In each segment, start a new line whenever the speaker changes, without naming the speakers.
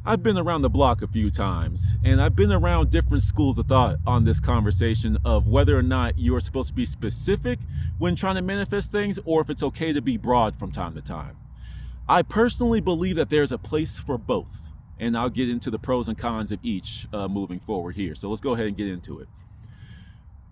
I've been around the block a few times, and I've been around different schools of thought on this conversation of whether or not you are supposed to be specific when trying to manifest things, or if it's okay to be broad from time to time. I personally believe that there's a place for both, and I'll get into the pros and cons of each moving forward here. So let's go ahead and get into it.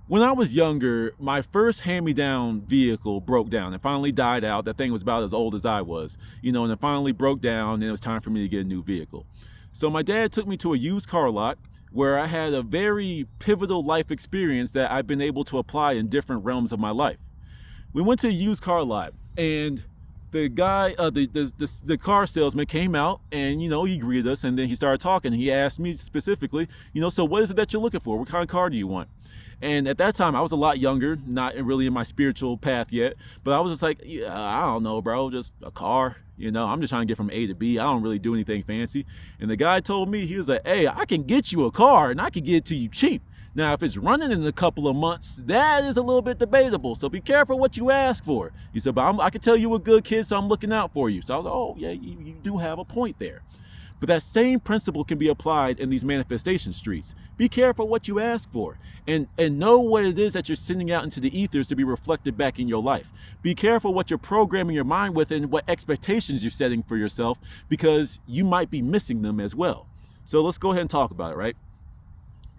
When I was younger, my first hand-me-down vehicle broke down. It finally died out. That thing was about as old as I was, and it finally broke down, and it was time for me to get a new vehicle. So my dad took me to a used car lot where I had a very pivotal life experience that I've been able to apply in different realms of my life. We went to a used car lot, and the guy, the car salesman came out, and he greeted us, and then he started talking. He asked me specifically, so what is it that you're looking for? What kind of car do you want? And at that time, I was a lot younger, not really in my spiritual path yet, but I was just like, yeah, I don't know, bro, just a car. I'm just trying to get from A to B. I don't really do anything fancy. And the guy told me, he was like, hey, I can get you a car, and I can get it to you cheap. Now, if it's running in a couple of months, that is a little bit debatable. So be careful what you ask for. He said, but I can tell you a good kid, so I'm looking out for you. So I was like, oh, yeah, you do have a point there. But that same principle can be applied in these manifestation streets. Be careful what you ask for, and know what it is that you're sending out into the ethers to be reflected back in your life. Be careful what you're programming your mind with and what expectations you're setting for yourself, because you might be missing them as well. So let's go ahead and talk about it, right?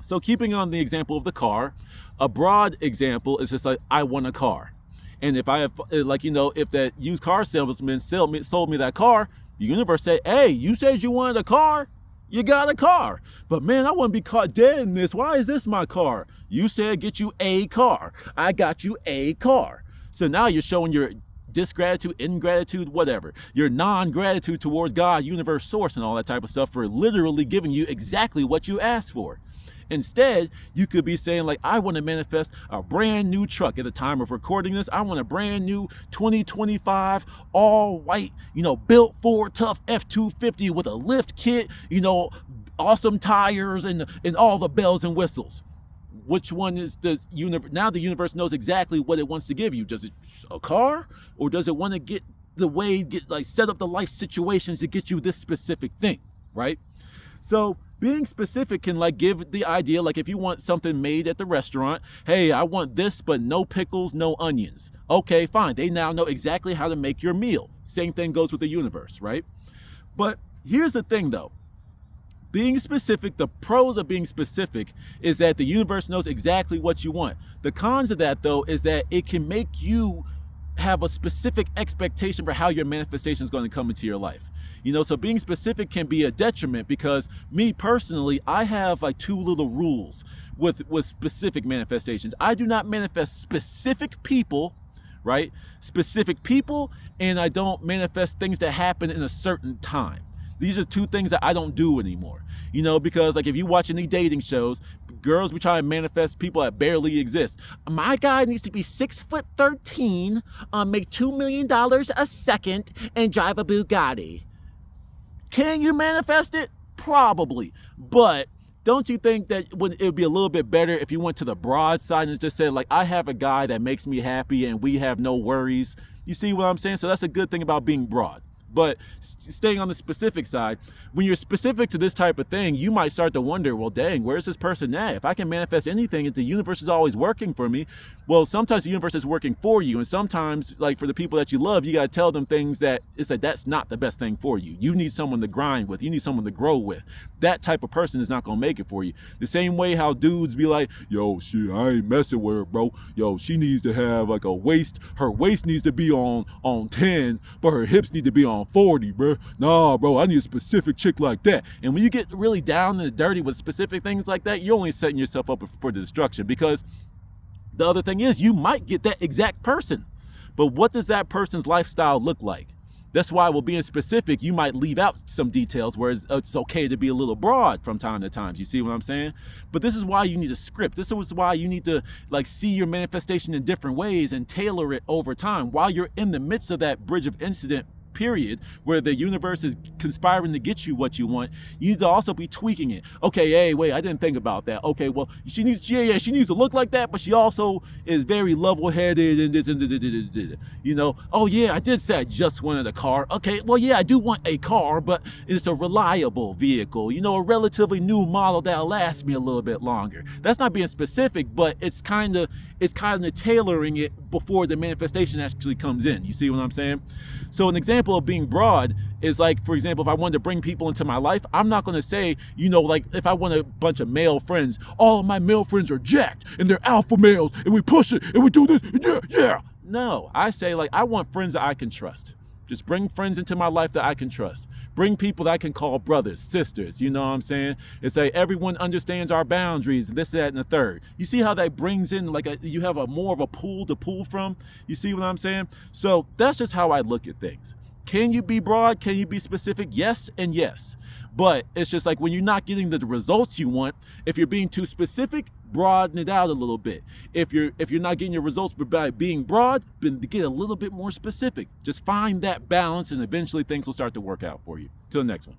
So keeping on the example of the car, a broad example is just like, I want a car. And if I have, if that used car salesman sold me that car, the universe said, hey, you said you wanted a car, you got a car. But man, I wouldn't be caught dead in this. Why is this my car? You said get you a car. I got you a car. So now you're showing your disgratitude, ingratitude, whatever. Your non-gratitude towards God, universe, source, and all that type of stuff for literally giving you exactly what you asked for. Instead, you could be saying, like, I want to manifest a brand new truck. At the time of recording this, I want a brand new 2025 all white, built Ford Tough F-250 with a lift kit, awesome tires and all the bells and whistles. Which one is the universe? Now the universe knows exactly what it wants to give you. Does it a car, or does it want to set up the life situations to get you this specific thing, right? So being specific can give the idea, if you want something made at the restaurant, hey, I want this, but no pickles, no onions. Okay, fine. They now know exactly how to make your meal. Same thing goes with the universe, right? But here's the thing though. Being specific, the pros of being specific is that the universe knows exactly what you want. The cons of that though is that it can make you have a specific expectation for how your manifestation is going to come into your life. So being specific can be a detriment, because me personally, I have two little rules with specific manifestations. I do not manifest specific people, right? Specific people, and I don't manifest things that happen in a certain time. These are two things that I don't do anymore, because if you watch any dating shows, girls, we try to manifest people that barely exist. My guy needs to be 6'13", make $2 million a second, and drive a Bugatti. Can you manifest it? Probably. But don't you think that it would be a little bit better if you went to the broad side and just said, I have a guy that makes me happy and we have no worries? You see what I'm saying? So that's a good thing about being broad. But staying on the specific side, when you're specific to this type of thing, you might start to wonder, well, dang, where's this person at? If I can manifest anything, if the universe is always working for me, well, sometimes the universe is working for you. And sometimes, for the people that you love, you got to tell them things that that's not the best thing for you. You need someone to grind with. You need someone to grow with. That type of person is not going to make it for you. The same way how dudes be like, yo, shit, I ain't messing with her, bro. Yo, she needs to have a waist. Her waist needs to be on 10, but her hips need to be on 40, bro. Nah, bro, I need a specific chick like that. And when you get really down and dirty with specific things like that, you're only setting yourself up for destruction, because the other thing is you might get that exact person, but what does that person's lifestyle look like? That's why with being specific, you might leave out some details where it's okay to be a little broad from time to time. You see what I'm saying? But this is why you need a script. This is why you need to see your manifestation in different ways and tailor it over time while you're in the midst of that bridge of incident period where the universe is conspiring to get you what you want, you need to also be tweaking it. Okay, hey, wait, I didn't think about that. Okay, well, she needs to look like that, but she also is very level-headed and you know, oh yeah, I did say I just wanted a car. Okay, well, yeah, I do want a car, but it's a reliable vehicle, you know, a relatively new model that'll last me a little bit longer. That's not being specific, but it's kind of tailoring it before the manifestation actually comes in. You see what I'm saying? So an example of being broad is like, for example, if I wanted to bring people into my life, I'm not going to say, you know, like if I want a bunch of male friends, all of my male friends are jacked and they're alpha males and we push it and we do this, yeah. No, I say like, I want friends that I can trust. Just bring friends into my life that I can trust. Bring people that I can call brothers, sisters, you know what I'm saying? It's like everyone understands our boundaries, this, that, and the third. You see how that brings in like you have a more of a pool to pull from? You see what I'm saying? So that's just how I look at things. Can you be broad? Can you be specific? Yes and yes. But it's just like when you're not getting the results you want, if you're being too specific, broaden it out a little bit. If you're not getting your results by being broad, then get a little bit more specific. Just find that balance and eventually things will start to work out for you. Till the next one.